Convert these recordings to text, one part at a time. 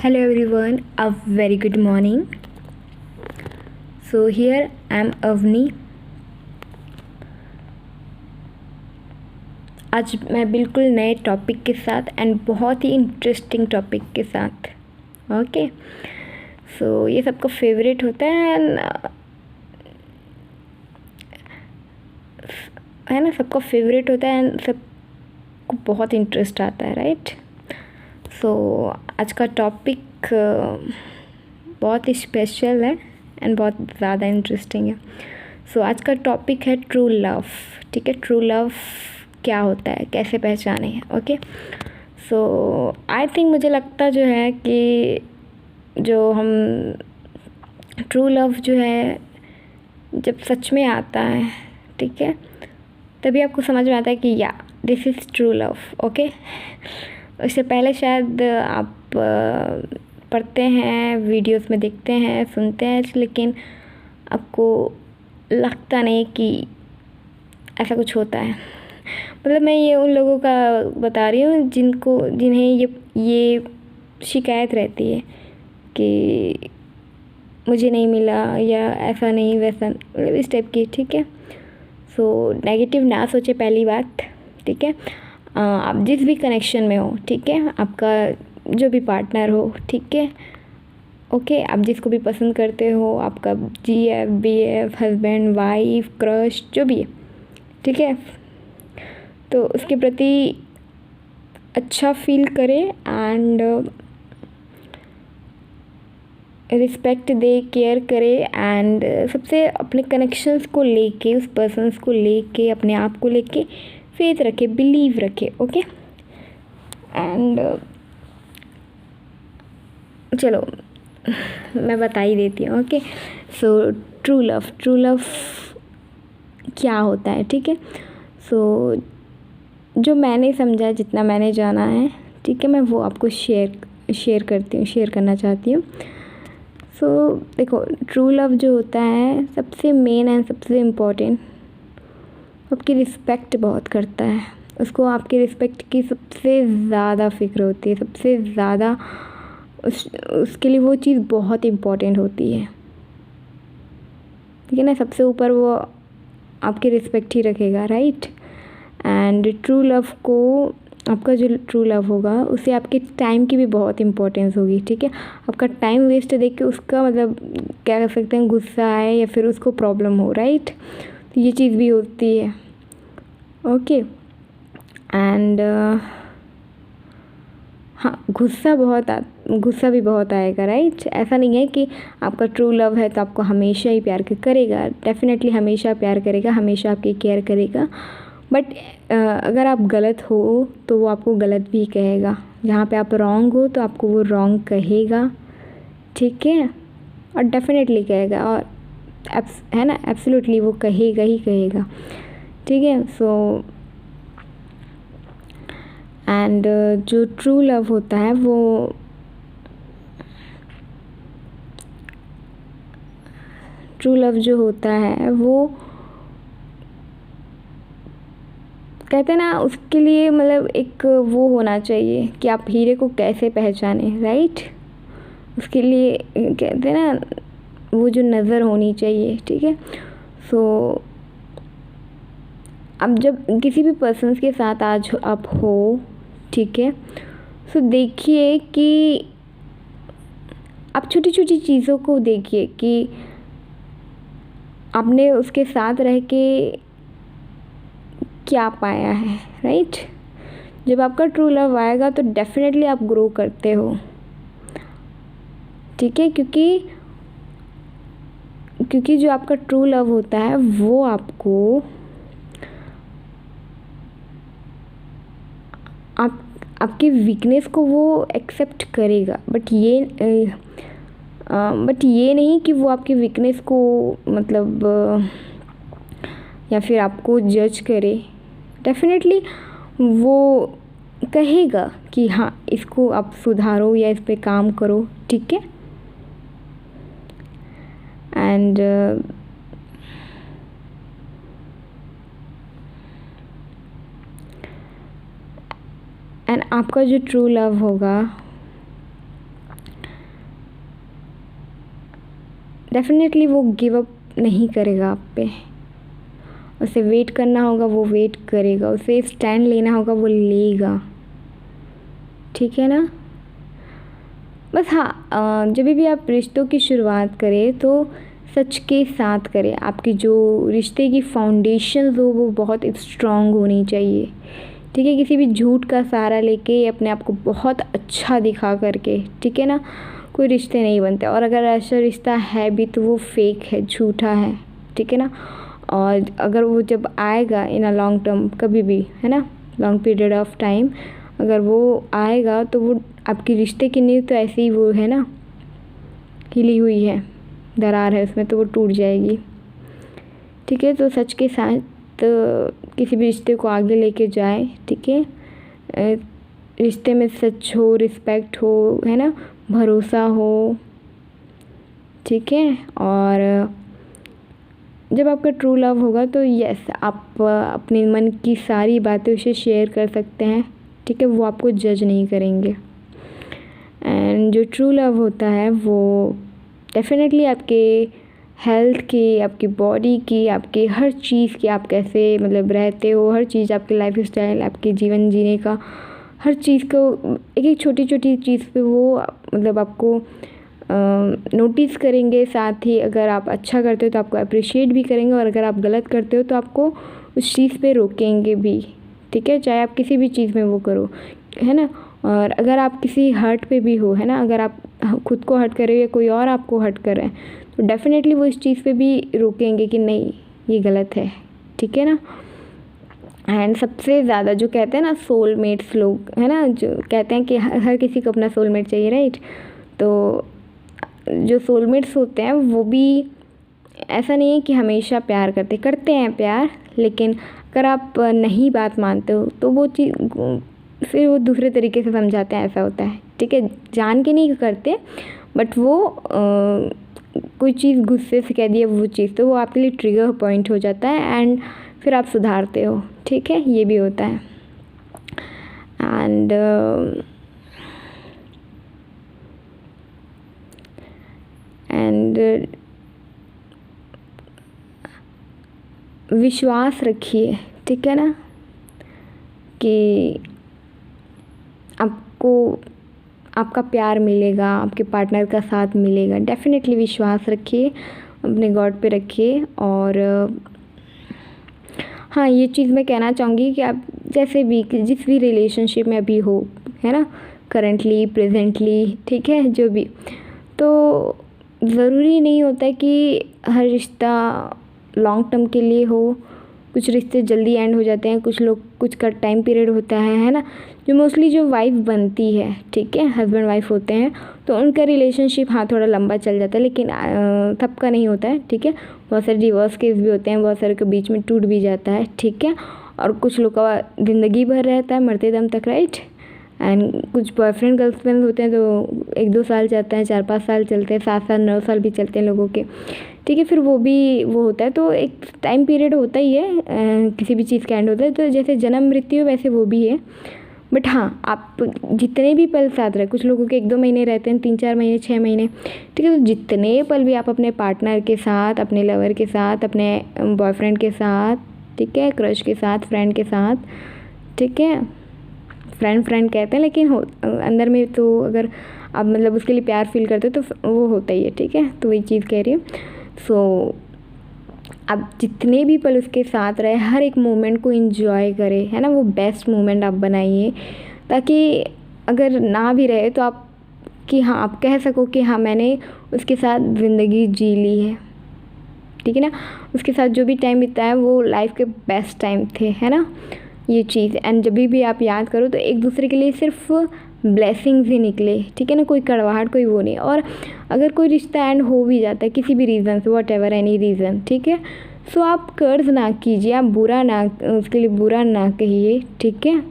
Hello everyone, a very good morning. So here I am Avni. आज मैं बिल्कुल नए टॉपिक के साथ एंड बहुत ही इंटरेस्टिंग टॉपिक के साथ ओके सो ये सबका फेवरेट होता है ना, सबका फेवरेट होता है एंड सबको बहुत इंटरेस्ट आता है, राइट। सो आज का टॉपिक बहुत ही स्पेशल है एंड बहुत ज़्यादा इंटरेस्टिंग है। सो आज का टॉपिक है ट्रू लव। ठीक है, ट्रू लव क्या होता है, कैसे पहचाने, ओके। सो आई थिंक मुझे लगता जो है कि जो हम ट्रू लव जो है जब सच में आता है, ठीक है, तभी आपको समझ में आता है कि या this is true love, okay. उससे पहले शायद आप पढ़ते हैं, वीडियोस में देखते हैं, सुनते हैं, लेकिन आपको लगता नहीं कि ऐसा कुछ होता है। मतलब मैं ये उन लोगों का बता रही हूँ जिन्हें ये शिकायत रहती है कि मुझे नहीं मिला या ऐसा नहीं वैसा, मतलब इस टाइप की, ठीक है। सो नेगेटिव ना सोचे, पहली बात, ठीक है। आप जिस भी कनेक्शन में हो, ठीक है, आपका जो भी पार्टनर हो, ठीक है, ओके, आप जिसको भी पसंद करते हो, आपका GF BF husband wife crush जो भी है, ठीक है, तो उसके प्रति अच्छा फील करें एंड रिस्पेक्ट दे, केयर करे एंड सबसे अपने कनेक्शंस को लेके, उस पर्सन्स को लेके, अपने आप को लेके फेथ रखे, बिलीव रखे, ओके। एंड चलो मैं बता ही देती हूँ, ओके। सो ट्रू लव क्या होता है, ठीक है। सो जो मैंने समझा, जितना मैंने जाना है, ठीक है, मैं वो आपको शेयर करना चाहती हूँ। सो देखो, ट्रू लव जो होता है सबसे मेन एंड सबसे इम्पोर्टेंट, आपकी रिस्पेक्ट बहुत करता है। उसको आपकी रिस्पेक्ट की सबसे ज़्यादा फ़िक्र होती है, सबसे ज़्यादा उसके लिए वो चीज़ बहुत इम्पोर्टेंट होती है, ठीक है ना। सबसे ऊपर वो आपकी रिस्पेक्ट ही रखेगा, राइट। एंड ट्रू लव को, आपका जो ट्रू लव होगा उसे आपके टाइम की भी बहुत इम्पोर्टेंस होगी, ठीक है। आपका टाइम वेस्ट देख के उसका मतलब क्या कर सकते हैं, गुस्सा आए या फिर उसको प्रॉब्लम हो, राइट। तो ये चीज़ भी होती है, ओके। एंड हाँ, गुस्सा भी बहुत आएगा, राइट। ऐसा नहीं है कि आपका ट्रू लव है तो आपको हमेशा ही प्यार करेगा, डेफिनेटली हमेशा प्यार करेगा, हमेशा आपकी केयर करेगा। बट अगर आप गलत हो तो वो आपको गलत भी कहेगा, जहाँ पे आप रॉन्ग हो तो आपको वो रॉन्ग कहेगा, ठीक है, और डेफिनेटली कहेगा, और है ना, एब्सोल्युटली वो कहेगा ही कहेगा, ठीक है। सो एंड जो ट्रू लव होता है वो ट्रू लव जो होता है वो कहते हैं ना, उसके लिए मतलब एक वो होना चाहिए कि आप हीरे को कैसे पहचाने, राइट। उसके लिए कहते हैं ना, वो जो नज़र होनी चाहिए, ठीक है। सो अब जब किसी भी पर्सन के साथ आज आप हो, ठीक है, सो देखिए कि आप छोटी छोटी चीज़ों को देखिए कि आपने उसके साथ रह के क्या पाया है, राइट। जब आपका ट्रू लव आएगा तो डेफिनेटली आप ग्रो करते हो, ठीक है, क्योंकि जो आपका ट्रू लव होता है वो आपको आपकी वीकनेस को वो एक्सेप्ट करेगा, बट ये नहीं कि वो आपकी वीकनेस को मतलब या फिर आपको जज करे। डेफिनेटली वो कहेगा कि हाँ, इसको आप सुधारो या इस पे काम करो, ठीक है। एंड आपका जो ट्रू लव होगा डेफिनेटली वो गिव अप नहीं करेगा आप पे। उसे वेट करना होगा, वो वेट करेगा। उसे स्टैंड लेना होगा, वो लेगा। ठीक है ना। बस हाँ, जब भी आप रिश्तों की शुरुआत करें तो सच के साथ करें। आपकी जो रिश्ते की फाउंडेशन हो वो बहुत स्ट्रॉन्ग होनी चाहिए। ठीक है, किसी भी झूठ का सहारा लेके अपने आप को बहुत अच्छा दिखा करके, ठीक है ना, कोई रिश्ते नहीं बनते। और अगर ऐसा रिश्ता है भी तो वो फेक है, झूठा है। ठीक है ना। और अगर वो जब आएगा इन अ लॉन्ग टर्म कभी भी, है ना, लॉन्ग पीरियड ऑफ टाइम अगर वो आएगा तो वो आपकी रिश्ते की नींव तो ऐसे ही वो है ना, हिली हुई है, दरार है उसमें, तो वो टूट जाएगी। ठीक है, तो सच के साथ किसी भी रिश्ते को आगे लेके जाए। ठीक है, रिश्ते में सच हो, रिस्पेक्ट हो, है ना, भरोसा हो। ठीक है। और जब आपका ट्रू लव होगा तो यस, आप अपने मन की सारी बातें उसे शेयर कर सकते हैं। ठीक है, वो आपको जज नहीं करेंगे। एंड जो ट्रू लव होता है वो डेफिनेटली आपके हेल्थ की, आपकी बॉडी की, आपके हर चीज़ की, आप कैसे मतलब रहते हो, हर चीज़, आपके लाइफ स्टाइल, आपके जीवन जीने का हर चीज़ को, एक एक छोटी छोटी चीज़ पे वो मतलब आपको नोटिस करेंगे। साथ ही अगर आप अच्छा करते हो तो आपको अप्रिशिएट भी करेंगे, और अगर आप गलत करते हो तो आपको उस चीज़ पे रोकेंगे भी। ठीक है, चाहे आप किसी भी चीज़ में वो करो, है ना। और अगर आप किसी हर्ट पे भी हो, है ना, अगर आप खुद को हर्ट कर रहे हो या कोई और आपको हर्ट कर रहा है तो डेफिनेटली वो इस चीज़ पे भी रोकेंगे कि नहीं ये गलत है। ठीक है ना। एंड सबसे ज़्यादा जो कहते हैं ना सोलमेट्स लोग, है ना, जो कहते हैं कि हर किसी को अपना सोलमेट चाहिए, राइट। तो जो सोलमेट्स होते हैं वो भी ऐसा नहीं है कि हमेशा प्यार करते हैं प्यार, लेकिन अगर आप नहीं बात मानते हो तो वो चीज़ फिर वो दूसरे तरीके से समझाते हैं, ऐसा होता है। ठीक है, जान के नहीं करते, बट वो कोई चीज़ गुस्से से कह दिया वो चीज़, तो वो आपके लिए ट्रिगर पॉइंट हो जाता है एंड फिर आप सुधारते हो। ठीक है, ये भी होता है। एंड विश्वास रखिए। ठीक है ना, कि आपको आपका प्यार मिलेगा, आपके पार्टनर का साथ मिलेगा। डेफिनेटली विश्वास रखिए, अपने गॉड पे रखिए। और हाँ, ये चीज़ मैं कहना चाहूँगी कि आप जैसे भी जिस भी रिलेशनशिप में अभी हो, है ना, करेंटली, प्रेजेंटली, ठीक है, जो भी, तो ज़रूरी नहीं होता है कि हर रिश्ता लॉन्ग टर्म के लिए हो। कुछ रिश्ते जल्दी एंड हो जाते हैं, कुछ का टाइम पीरियड होता है ना। जो मोस्टली जो वाइफ बनती है, ठीक है, हस्बैंड वाइफ होते हैं, तो उनका रिलेशनशिप हाँ थोड़ा लंबा चल जाता है, लेकिन सबका नहीं होता है। ठीक है, बहुत सारे डिवोर्स केस भी होते हैं, बहुत सारे के बीच में टूट भी जाता है। ठीक है, और कुछ लोग का ज़िंदगी भर रहता है, मरते दम तक, राइट। एंड कुछ बॉयफ्रेंड गर्लफ्रेंड होते हैं तो 1-2 साल चलते हैं, 4-5 साल चलते हैं, 7 साल 9 साल भी चलते हैं लोगों के। ठीक है, फिर वो भी वो होता है, तो एक टाइम पीरियड होता ही है, किसी भी चीज़ का एंड होता है। तो जैसे जन्म मृत्यु वैसे वो भी है। बट हाँ, आप जितने भी पल साथ रहे, कुछ लोगों के 1-2 महीने रहते हैं, 3-4 महीने, 6 महीने, ठीक है, तो जितने पल भी आप अपने पार्टनर के साथ, अपने लवर के साथ, अपने बॉयफ्रेंड के साथ, ठीक है, क्रश के साथ, फ्रेंड के साथ, ठीक है, फ्रेंड कहते हैं, लेकिन अंदर में तो अगर आप मतलब उसके लिए प्यार फील करते हो तो वो होता ही है। ठीक है, तो वही चीज़ कह रही हूँ। सो आप जितने भी पल उसके साथ रहे, हर एक मोमेंट को एंजॉय करें, है ना, वो बेस्ट मोमेंट आप बनाइए, ताकि अगर ना भी रहे तो आप कि हाँ, आप कह सको कि हाँ मैंने उसके साथ ज़िंदगी जी ली है। ठीक है ना, उसके साथ जो भी टाइम बिताया वो लाइफ के बेस्ट टाइम थे, है ना, ये चीज़। एंड जब भी आप याद करो तो एक दूसरे के लिए सिर्फ ब्लेसिंग्स ही निकले। ठीक है ना, कोई कड़वाहट, कोई वो नहीं। और अगर कोई रिश्ता एंड हो भी जाता है किसी भी रीज़न से, वॉट एवर एनी रीज़न, ठीक है, सो आप कर्ज ना कीजिए, आप बुरा ना, उसके लिए बुरा ना कहिए। ठीक है,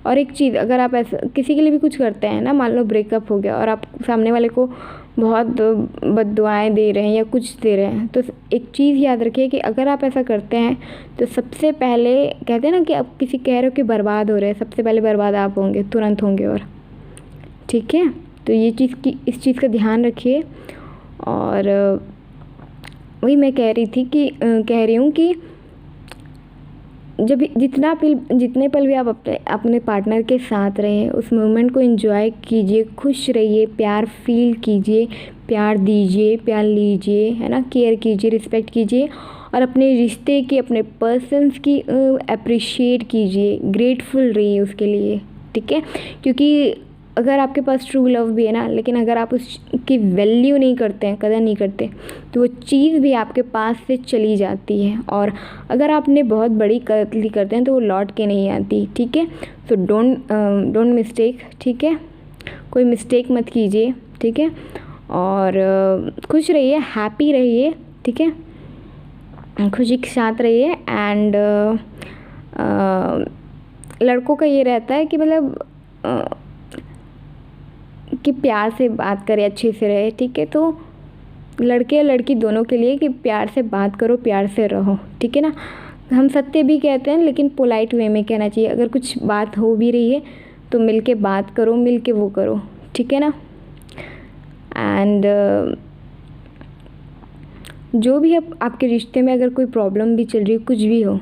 और एक चीज़, अगर आप ऐसा किसी के लिए भी कुछ करते हैं ना, मान लो ब्रेकअप हो गया और आप सामने वाले को बहुत बद्दुआएं दे रहे हैं या कुछ दे रहे हैं, तो एक चीज़ याद रखिए कि अगर आप ऐसा करते हैं तो सबसे पहले कहते हैं ना कि आप किसी कह रहे हो कि बर्बाद हो रहे हैं, सबसे पहले बर्बाद आप होंगे, तुरंत होंगे। और ठीक है, तो ये चीज़ की, इस चीज़ का ध्यान रखिए। और वही मैं कह रही हूँ कि जब जितने पल भी आप अपने पार्टनर के साथ रहें, उस मोमेंट को एंजॉय कीजिए, खुश रहिए, प्यार फील कीजिए, प्यार दीजिए, प्यार लीजिए, है ना, केयर कीजिए, रिस्पेक्ट कीजिए और अपने रिश्ते की, अपने पर्सन्स की अप्रिशिएट कीजिए, ग्रेटफुल रहिए उसके लिए, ठीक है। क्योंकि अगर आपके पास ट्रू लव भी है ना, लेकिन अगर आप उसकी वैल्यू नहीं करते हैं, कदर नहीं करते, तो वो चीज़ भी आपके पास से चली जाती है। और अगर आपने बहुत बड़ी गलती करते हैं तो वो लौट के नहीं आती, ठीक है। सो डोंट मिस्टेक, ठीक है, कोई मिस्टेक मत कीजिए, ठीक है। और खुश रहिए, हैप्पी रहिए, ठीक है, खुशी के साथ रहिए। एंड लड़कों का ये रहता है कि मतलब कि प्यार से बात करें, अच्छे से रहे, ठीक है। तो लड़के या लड़की दोनों के लिए कि प्यार से बात करो, प्यार से रहो, ठीक है ना। हम सत्य भी कहते हैं, लेकिन पोलाइट वे में कहना चाहिए। अगर कुछ बात हो भी रही है तो मिल के बात करो, मिल के वो करो, ठीक है ना। एंड जो भी आपके रिश्ते में अगर कोई प्रॉब्लम भी चल रही है, कुछ भी हो,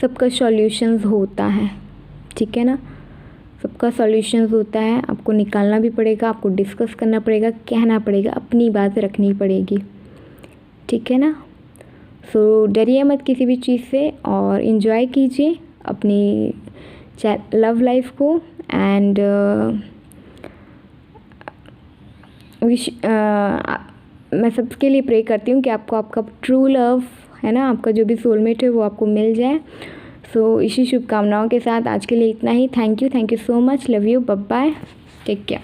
सबका सॉल्यूशंस होता है, ठीक है ना। सबका सॉल्यूशंस होता है, आपको निकालना भी पड़ेगा, आपको डिस्कस करना पड़ेगा, कहना पड़ेगा, अपनी बात रखनी पड़ेगी, ठीक है ना। सो डरिए मत किसी भी चीज़ से और इन्जॉय कीजिए अपनी लव लाइफ को। एंड मैं सबके लिए प्रे करती हूँ कि आपको आपका ट्रू लव, है ना, आपका जो भी सोलमेट है वो आपको मिल जाए। सो इसी शुभकामनाओं के साथ आज के लिए इतना ही। Thank you so much, love you, bye bye, take care.